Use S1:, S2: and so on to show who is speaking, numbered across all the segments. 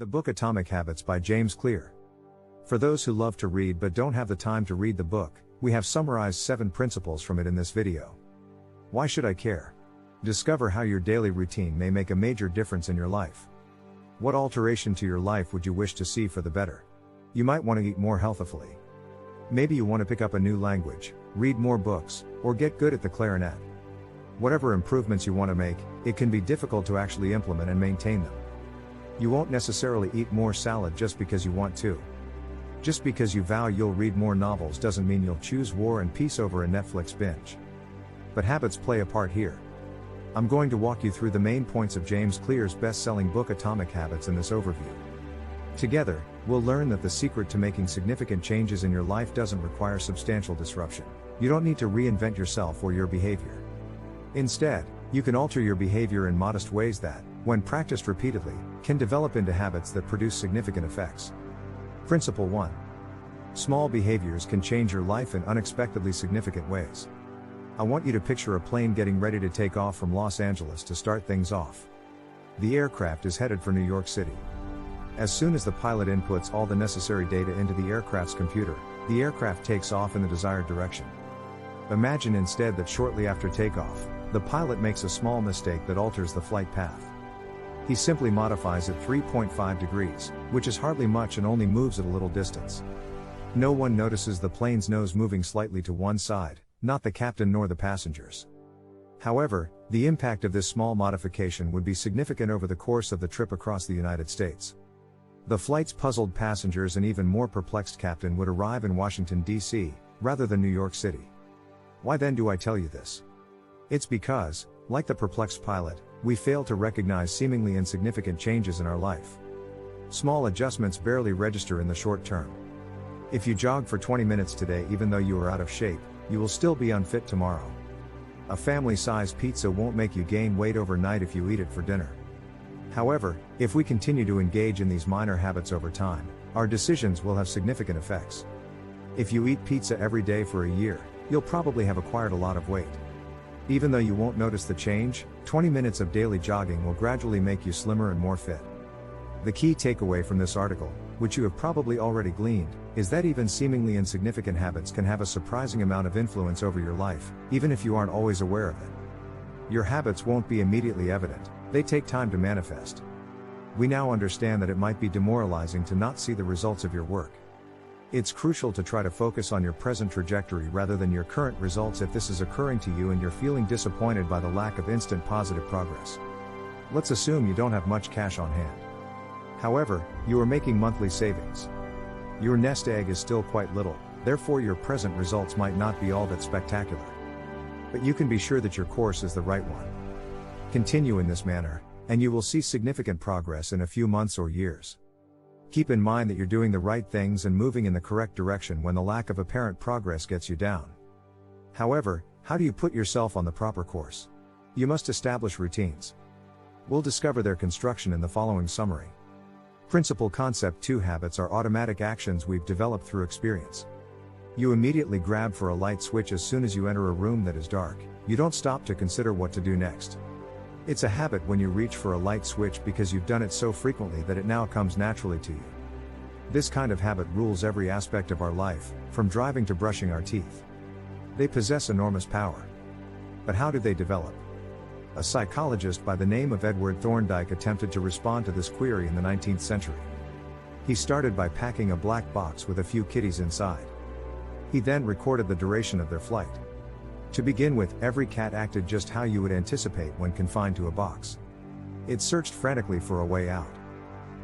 S1: The book Atomic Habits by James Clear. For those who love to read but don't have the time to read the book, we have summarized 7 principles from it in this video. Why should I care? Discover how your daily routine may make a major difference in your life. What alteration to your life would you wish to see for the better? You might want to eat more healthfully. Maybe you want to pick up a new language, read more books, or get good at the clarinet. Whatever improvements you want to make, it can be difficult to actually implement and maintain them. You won't necessarily eat more salad just because you want to. Just because you vow you'll read more novels doesn't mean you'll choose War and Peace over a Netflix binge. But habits play a part here. I'm going to walk you through the main points of James Clear's best-selling book Atomic Habits in this overview. Together, we'll learn that the secret to making significant changes in your life doesn't require substantial disruption. You don't need to reinvent yourself or your behavior. Instead, you can alter your behavior in modest ways that, when practiced repeatedly, can develop into habits that produce significant effects. Principle 1. Small behaviors can change your life in unexpectedly significant ways. I want you to picture a plane getting ready to take off from Los Angeles to start things off. The aircraft is headed for New York City. As soon as the pilot inputs all the necessary data into the aircraft's computer, the aircraft takes off in the desired direction. Imagine instead that shortly after takeoff, the pilot makes a small mistake that alters the flight path. He simply modifies it 3.5 degrees, which is hardly much and only moves at a little distance. No one notices the plane's nose moving slightly to one side, not the captain nor the passengers. However, the impact of this small modification would be significant over the course of the trip across the United States. The flight's puzzled passengers and even more perplexed captain would arrive in Washington, D.C., rather than New York City. Why then do I tell you this? It's because, like the perplexed pilot, we fail to recognize seemingly insignificant changes in our life. Small adjustments barely register in the short term. If you jog for 20 minutes today even though you are out of shape, you will still be unfit tomorrow. A family-sized pizza won't make you gain weight overnight if you eat it for dinner. However, if we continue to engage in these minor habits over time, our decisions will have significant effects. If you eat pizza every day for a year, you'll probably have acquired a lot of weight. Even though you won't notice the change, 20 minutes of daily jogging will gradually make you slimmer and more fit. The key takeaway from this article, which you have probably already gleaned, is that even seemingly insignificant habits can have a surprising amount of influence over your life, even if you aren't always aware of it. Your habits won't be immediately evident, they take time to manifest. We now understand that it might be demoralizing to not see the results of your work. It's crucial to try to focus on your present trajectory rather than your current results if this is occurring to you and you're feeling disappointed by the lack of instant positive progress. Let's assume you don't have much cash on hand. However, you are making monthly savings. Your nest egg is still quite little, therefore your present results might not be all that spectacular. But you can be sure that your course is the right one. Continue in this manner, and you will see significant progress in a few months or years. Keep in mind that you're doing the right things and moving in the correct direction when the lack of apparent progress gets you down. However, how do you put yourself on the proper course? You must establish routines. We'll discover their construction in the following summary. Principle Concept 2. Habits are automatic actions we've developed through experience. You immediately grab for a light switch as soon as you enter a room that is dark. You don't stop to consider what to do next. It's a habit when you reach for a light switch because you've done it so frequently that it now comes naturally to you. This kind of habit rules every aspect of our life, from driving to brushing our teeth. They possess enormous power. But how did they develop? A psychologist by the name of Edward Thorndike attempted to respond to this query in the 19th century. He started by packing a black box with a few kitties inside. He then recorded the duration of their flight. To begin with, every cat acted just how you would anticipate when confined to a box. It searched frantically for a way out.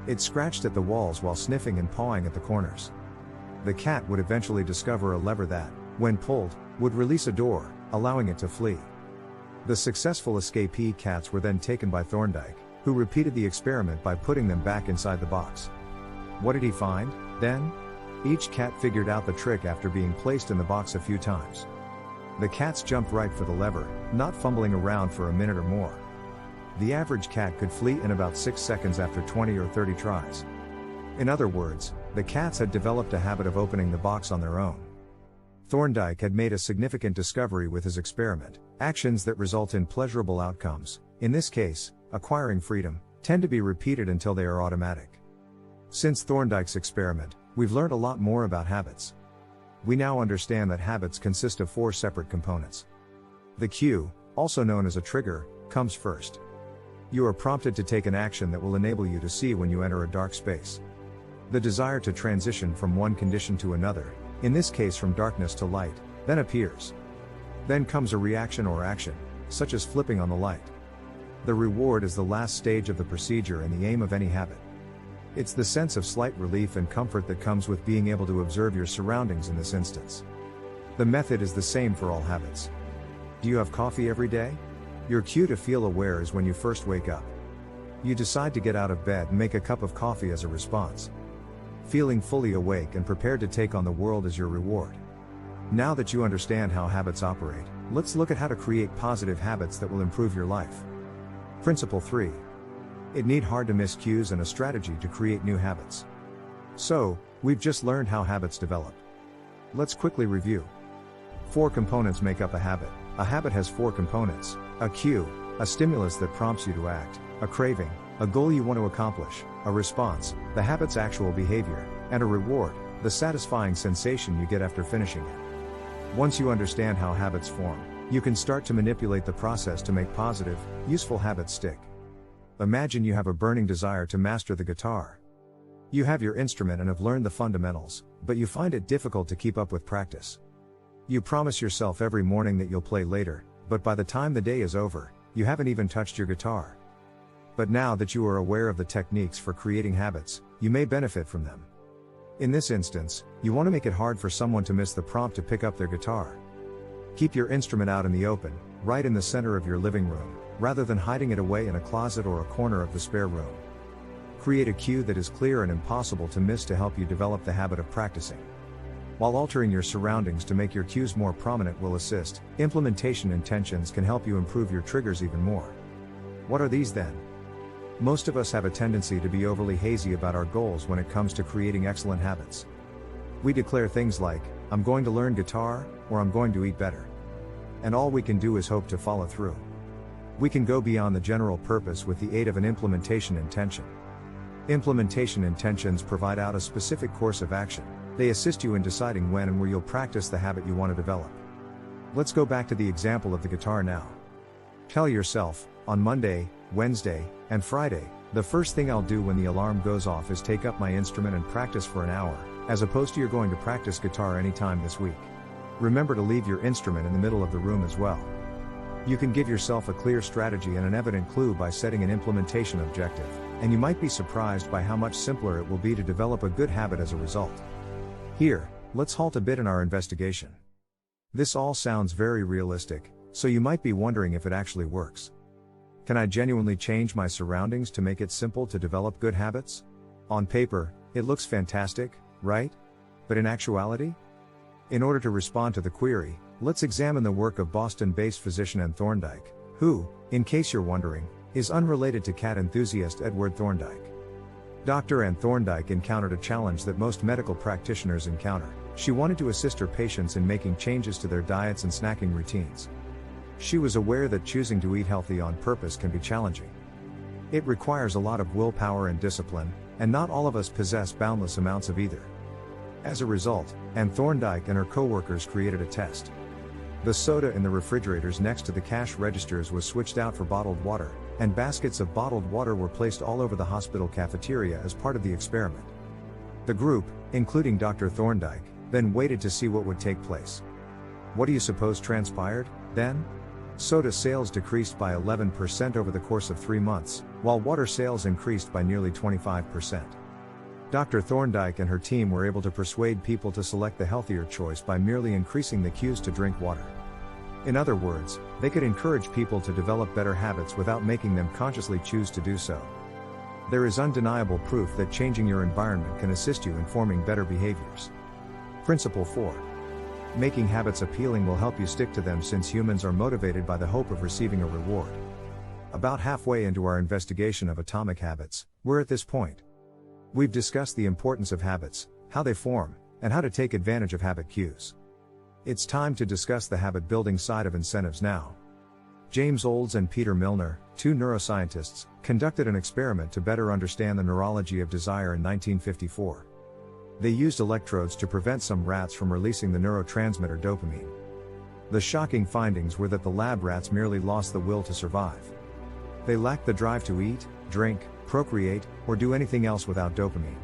S1: It scratched at the walls while sniffing and pawing at the corners. The cat would eventually discover a lever that, when pulled, would release a door, allowing it to flee. The successful escapee cats were then taken by Thorndike, who repeated the experiment by putting them back inside the box. What did he find, then? Each cat figured out the trick after being placed in the box a few times. The cats jumped right for the lever, not fumbling around for a minute or more. The average cat could flee in about 6 seconds after 20 or 30 tries. In other words, the cats had developed a habit of opening the box on their own. Thorndike had made a significant discovery with his experiment. Actions that result in pleasurable outcomes, in this case, acquiring freedom, tend to be repeated until they are automatic. Since Thorndike's experiment, we've learned a lot more about habits. We now understand that habits consist of 4 separate components. The cue, also known as a trigger, comes first. You are prompted to take an action that will enable you to see when you enter a dark space. The desire to transition from one condition to another, in this case from darkness to light, then appears. Then comes a reaction or action, such as flipping on the light. The reward is the last stage of the procedure and the aim of any habit. It's the sense of slight relief and comfort that comes with being able to observe your surroundings in this instance. The method is the same for all habits. Do you have coffee every day? Your cue to feel aware is when you first wake up. You decide to get out of bed and make a cup of coffee as a response. Feeling fully awake and prepared to take on the world is your reward. Now that you understand how habits operate, let's look at how to create positive habits that will improve your life. Principle 3. It need hard to miss cues and a strategy to create new habits. So, we've just learned how habits develop. Let's quickly review. 4 components make up a habit. A habit has 4 components: a cue, a stimulus that prompts you to act, a craving, a goal you want to accomplish, a response, the habit's actual behavior, and a reward, the satisfying sensation you get after finishing it. Once you understand how habits form, you can start to manipulate the process to make positive, useful habits stick. Imagine you have a burning desire to master the guitar. You have your instrument and have learned the fundamentals, but you find it difficult to keep up with practice. You promise yourself every morning that you'll play later, but by the time the day is over, you haven't even touched your guitar. But now that you are aware of the techniques for creating habits, you may benefit from them. In this instance, you want to make it hard for someone to miss the prompt to pick up their guitar. Keep your instrument out in the open, right in the center of your living room, rather than hiding it away in a closet or a corner of the spare room. Create a cue that is clear and impossible to miss to help you develop the habit of practicing. While altering your surroundings to make your cues more prominent will assist, implementation intentions can help you improve your triggers even more. What are these then? Most of us have a tendency to be overly hazy about our goals when it comes to creating excellent habits. We declare things like, "I'm going to learn guitar," or "I'm going to eat better." And all we can do is hope to follow through. We can go beyond the general purpose with the aid of an implementation intention. Implementation intentions provide out a specific course of action. They assist you in deciding when and where you'll practice the habit you want to develop. Let's go back to the example of the guitar now. Tell yourself, on Monday, Wednesday, and Friday, the first thing I'll do when the alarm goes off is take up my instrument and practice for an hour, as opposed to you're going to practice guitar anytime this week. Remember to leave your instrument in the middle of the room as well. You can give yourself a clear strategy and an evident clue by setting an implementation objective, and you might be surprised by how much simpler it will be to develop a good habit as a result. Here, let's halt a bit in our investigation. This all sounds very realistic, so you might be wondering if it actually works. Can I genuinely change my surroundings to make it simple to develop good habits? On paper, it looks fantastic, right? But in actuality? In order to respond to the query, let's examine the work of Boston-based physician Ann Thorndike, who, in case you're wondering, is unrelated to cat enthusiast Edward Thorndike. Dr. Ann Thorndike encountered a challenge that most medical practitioners encounter. She wanted to assist her patients in making changes to their diets and snacking routines. She was aware that choosing to eat healthy on purpose can be challenging. It requires a lot of willpower and discipline, and not all of us possess boundless amounts of either. As a result, Ann Thorndike and her co-workers created a test. The soda in the refrigerators next to the cash registers was switched out for bottled water, and baskets of bottled water were placed all over the hospital cafeteria as part of the experiment. The group, including Dr. Thorndike, then waited to see what would take place. What do you suppose transpired, then? Soda sales decreased by 11% over the course of 3 months, while water sales increased by nearly 25%. Dr. Thorndike and her team were able to persuade people to select the healthier choice by merely increasing the cues to drink water. In other words, they could encourage people to develop better habits without making them consciously choose to do so. There is undeniable proof that changing your environment can assist you in forming better behaviors. Principle 4. Making habits appealing will help you stick to them since humans are motivated by the hope of receiving a reward. About halfway into our investigation of atomic habits, we're at this point. We've discussed the importance of habits, how they form, and how to take advantage of habit cues. It's time to discuss the habit building side of incentives now. Olds and Peter Milner, two neuroscientists, conducted an experiment to better understand the neurology of desire in 1954. They used electrodes to prevent some rats from releasing the neurotransmitter dopamine. The shocking findings were that the lab rats merely lost the will to survive. They lacked the drive to eat, drink, procreate, or do anything else without dopamine.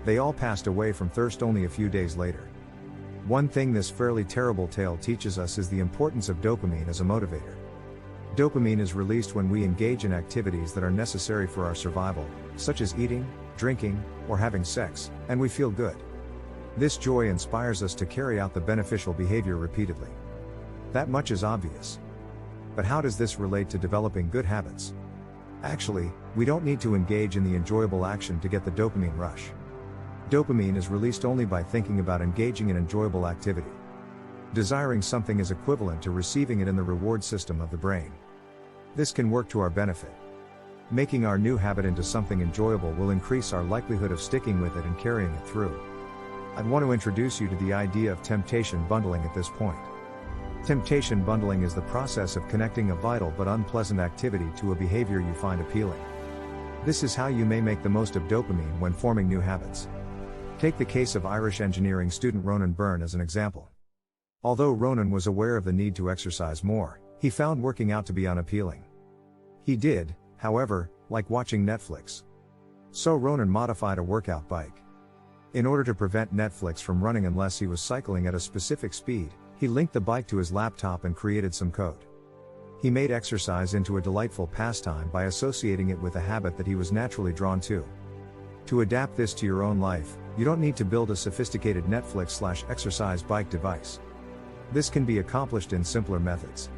S1: They all passed away from thirst only a few days later. One thing this fairly terrible tale teaches us is the importance of dopamine as a motivator. Dopamine is released when we engage in activities that are necessary for our survival, such as eating, drinking, or having sex, and we feel good. This joy inspires us to carry out the beneficial behavior repeatedly. That much is obvious. But how does this relate to developing good habits? Actually, we don't need to engage in the enjoyable action to get the dopamine rush. Dopamine is released only by thinking about engaging in enjoyable activity. Desiring something is equivalent to receiving it in the reward system of the brain. This can work to our benefit. Making our new habit into something enjoyable will increase our likelihood of sticking with it and carrying it through. I'd want to introduce you to the idea of temptation bundling at this point. Temptation bundling is the process of connecting a vital but unpleasant activity to a behavior you find appealing. This is how you may make the most of dopamine when forming new habits. Take the case of Irish engineering student Ronan Byrne as an example. Although Ronan was aware of the need to exercise more, he found working out to be unappealing. He did, however, like watching Netflix. So Ronan modified a workout bike. In order to prevent Netflix from running unless he was cycling at a specific speed, he linked the bike to his laptop and created some code. He made exercise into a delightful pastime by associating it with a habit that he was naturally drawn to. To adapt this to your own life, you don't need to build a sophisticated Netflix/exercise bike device. This can be accomplished in simpler methods.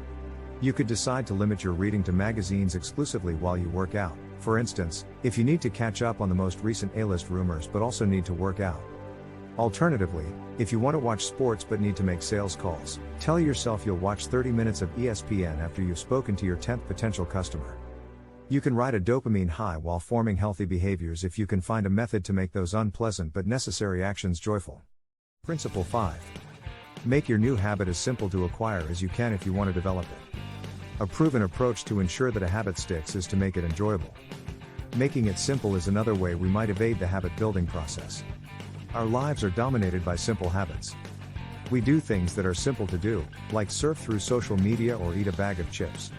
S1: You could decide to limit your reading to magazines exclusively while you work out, for instance, if you need to catch up on the most recent A-list rumors but also need to work out. Alternatively, if you want to watch sports but need to make sales calls, tell yourself you'll watch 30 minutes of ESPN after you've spoken to your 10th potential customer. You can ride a dopamine high while forming healthy behaviors if you can find a method to make those unpleasant but necessary actions joyful. Principle 5. Make your new habit as simple to acquire as you can if you want to develop it. A proven approach to ensure that a habit sticks is to make it enjoyable. Making it simple is another way we might evade the habit building process. Our lives are dominated by simple habits. We do things that are simple to do, like surf through social media or eat a bag of chips.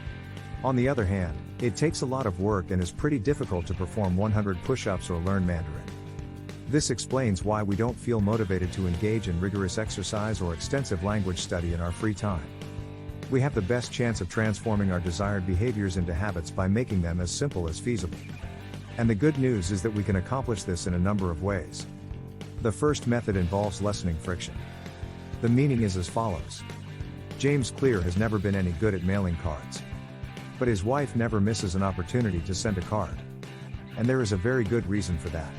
S1: On the other hand, it takes a lot of work and is pretty difficult to perform 100 push-ups or learn Mandarin. This explains why we don't feel motivated to engage in rigorous exercise or extensive language study in our free time. We have the best chance of transforming our desired behaviors into habits by making them as simple as feasible. And the good news is that we can accomplish this in a number of ways. The first method involves lessening friction. The meaning is as follows. James Clear has never been any good at mailing cards. But his wife never misses an opportunity to send a card. And there is a very good reason for that.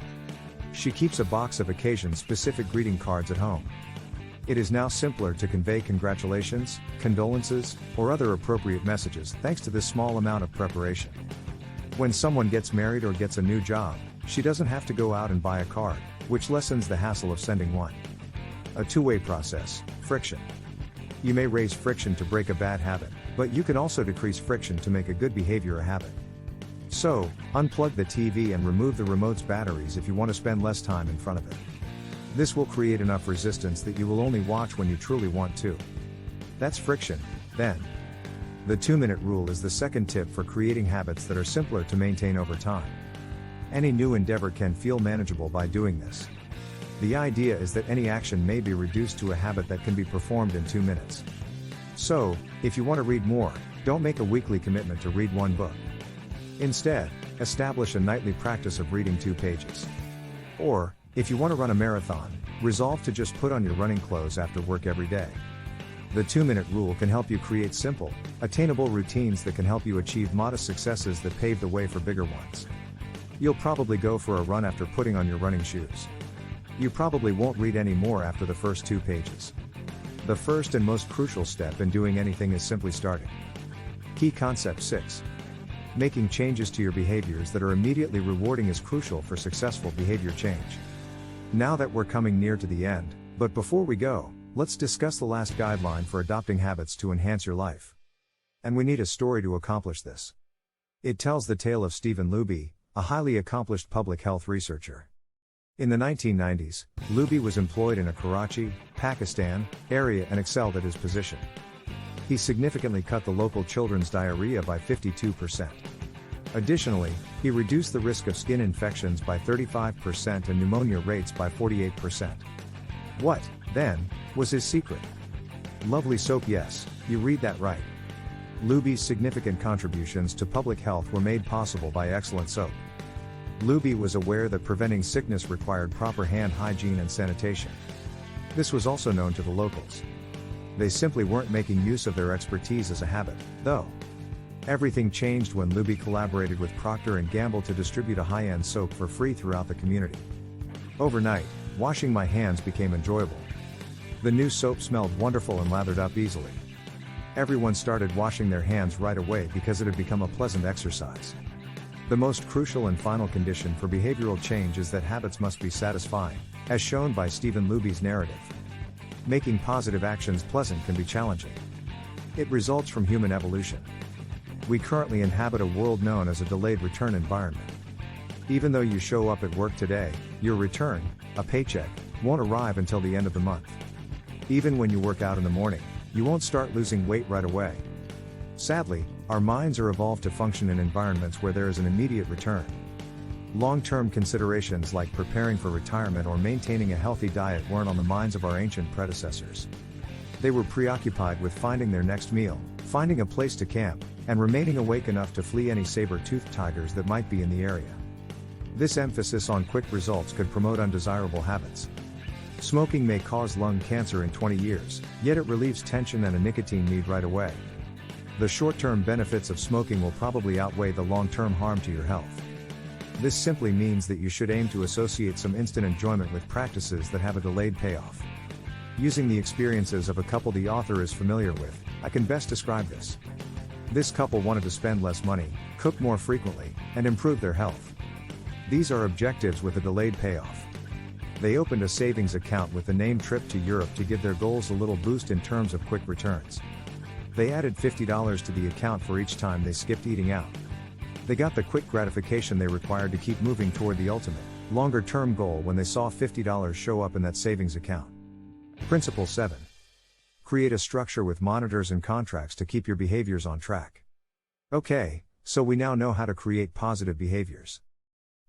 S1: She keeps a box of occasion-specific greeting cards at home. It is now simpler to convey congratulations, condolences, or other appropriate messages thanks to this small amount of preparation. When someone gets married or gets a new job, she doesn't have to go out and buy a card, which lessens the hassle of sending one. A two-way process, friction. You may raise friction to break a bad habit, but you can also decrease friction to make a good behavior a habit. So, unplug the TV and remove the remote's batteries if you want to spend less time in front of it. This will create enough resistance that you will only watch when you truly want to. That's friction, then. The 2-minute rule is the second tip for creating habits that are simpler to maintain over time. Any new endeavor can feel manageable by doing this. The idea is that any action may be reduced to a habit that can be performed in 2 minutes. So, if you want to read more, don't make a weekly commitment to read one book. Instead, establish a nightly practice of reading 2 pages. Or, if you want to run a marathon, resolve to just put on your running clothes after work every day. The 2-minute rule can help you create simple, attainable routines that can help you achieve modest successes that pave the way for bigger ones. You'll probably go for a run after putting on your running shoes. You probably won't read any more after the first 2 pages. The first and most crucial step in doing anything is simply starting. Key concept 6. Making changes to your behaviors that are immediately rewarding is crucial for successful behavior change. Now that we're coming near to the end, but before we go, let's discuss the last guideline for adopting habits to enhance your life. And we need a story to accomplish this. It tells the tale of Stephen Luby, a highly accomplished public health researcher. In the 1990s, Luby was employed in a Karachi, Pakistan, area and excelled at his position. He significantly cut the local children's diarrhea by 52%. Additionally, he reduced the risk of skin infections by 35% and pneumonia rates by 48%. What, then, was his secret? Lovely soap. Yes, you read that right. Luby's significant contributions to public health were made possible by excellent soap. Luby was aware that preventing sickness required proper hand hygiene and sanitation. This was also known to the locals. They simply weren't making use of their expertise as a habit, though. Everything changed when Luby collaborated with Procter & Gamble to distribute a high-end soap for free throughout the community. Overnight, washing my hands became enjoyable. The new soap smelled wonderful and lathered up easily. Everyone started washing their hands right away because it had become a pleasant exercise. The most crucial and final condition for behavioral change is that habits must be satisfying, as shown by Stephen Luby's narrative. Making positive actions pleasant can be challenging. It results from human evolution. We currently inhabit a world known as a delayed return environment. Even though you show up at work today, your return, a paycheck, won't arrive until the end of the month. Even when you work out in the morning, you won't start losing weight right away. Sadly, our minds are evolved to function in environments where there is an immediate return. Long-term considerations like preparing for retirement or maintaining a healthy diet weren't on the minds of our ancient predecessors. They were preoccupied with finding their next meal, finding a place to camp, and remaining awake enough to flee any saber-toothed tigers that might be in the area. This emphasis on quick results could promote undesirable habits. Smoking may cause lung cancer in 20 years, yet it relieves tension and a nicotine need right away. The short-term benefits of smoking will probably outweigh the long-term harm to your health. This simply means that you should aim to associate some instant enjoyment with practices that have a delayed payoff. Using the experiences of a couple the author is familiar with, I can best describe this. This couple wanted to spend less money, cook more frequently, and improve their health. These are objectives with a delayed payoff. They opened a savings account with the name Trip to Europe to give their goals a little boost in terms of quick returns. They added $50 to the account for each time they skipped eating out. They got the quick gratification they required to keep moving toward the ultimate, longer-term goal when they saw $50 show up in that savings account. Principle 7. Create a structure with monitors and contracts to keep your behaviors on track. Okay, so we now know how to create positive behaviors.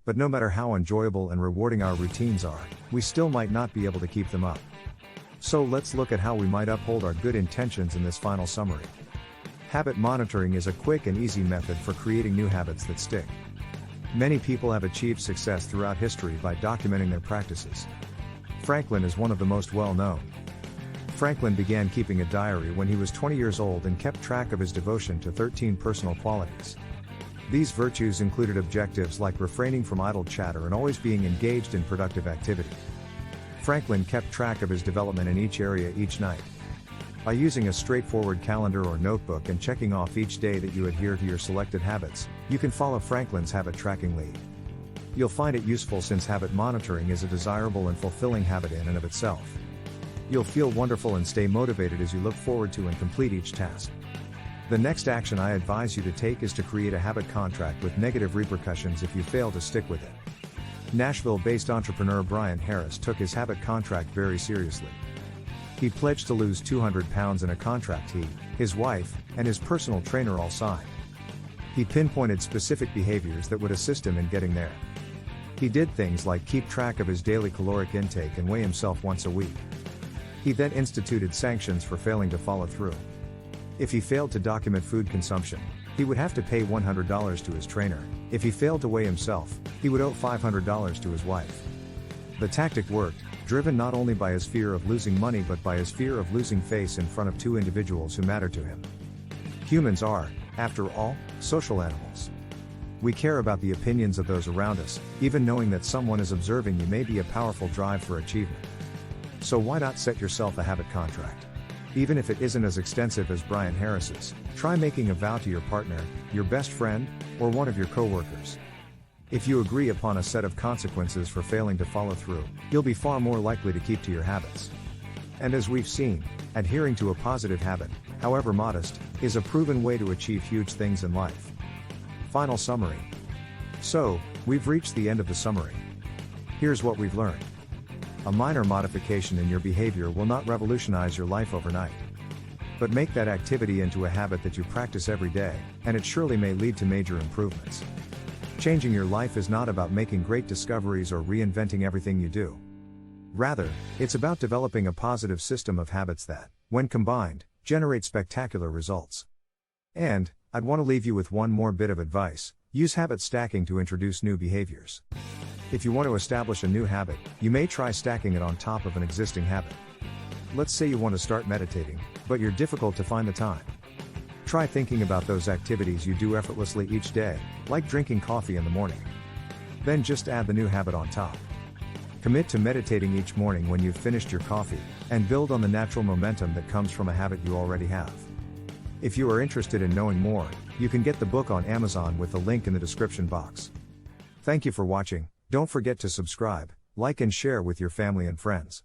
S1: But no matter how enjoyable and rewarding our routines are, we still might not be able to keep them up. So let's look at how we might uphold our good intentions in this final summary. Habit monitoring is a quick and easy method for creating new habits that stick. Many people have achieved success throughout history by documenting their practices. Franklin is one of the most well-known. Franklin began keeping a diary when he was 20 years old and kept track of his devotion to 13 personal qualities. These virtues included objectives like refraining from idle chatter and always being engaged in productive activity. Franklin kept track of his development in each area each night. By using a straightforward calendar or notebook and checking off each day that you adhere to your selected habits, you can follow Franklin's habit tracking lead. You'll find it useful since habit monitoring is a desirable and fulfilling habit in and of itself. You'll feel wonderful and stay motivated as you look forward to and complete each task. The next action I advise you to take is to create a habit contract with negative repercussions if you fail to stick with it. Nashville-based entrepreneur Brian Harris took his habit contract very seriously. He pledged to lose 200 pounds in a contract he, his wife, and his personal trainer all signed. He pinpointed specific behaviors that would assist him in getting there. He did things like keep track of his daily caloric intake and weigh himself once a week. He then instituted sanctions for failing to follow through. If he failed to document food consumption, he would have to pay $100 to his trainer. If he failed to weigh himself, he would owe $500 to his wife. The tactic worked, driven not only by his fear of losing money but by his fear of losing face in front of two individuals who mattered to him. Humans are, after all, social animals. We care about the opinions of those around us, even knowing that someone is observing you may be a powerful drive for achievement. So why not set yourself a habit contract? Even if it isn't as extensive as Brian Harris's, try making a vow to your partner, your best friend, or one of your coworkers. If you agree upon a set of consequences for failing to follow through, you'll be far more likely to keep to your habits. And as we've seen, adhering to a positive habit, however modest, is a proven way to achieve huge things in life. Final summary. So, we've reached the end of the summary. Here's what we've learned. A minor modification in your behavior will not revolutionize your life overnight. But make that activity into a habit that you practice every day, and it surely may lead to major improvements. Changing your life is not about making great discoveries or reinventing everything you do. Rather, it's about developing a positive system of habits that, when combined, generate spectacular results. And, I'd want to leave you with one more bit of advice: use habit stacking to introduce new behaviors. If you want to establish a new habit, you may try stacking it on top of an existing habit. Let's say you want to start meditating, but you're difficult to find the time. Try thinking about those activities you do effortlessly each day, like drinking coffee in the morning. Then just add the new habit on top. Commit to meditating each morning when you've finished your coffee, and build on the natural momentum that comes from a habit you already have. If you are interested in knowing more, you can get the book on Amazon with the link in the description box. Thank you for watching. Don't forget to subscribe, like and share with your family and friends.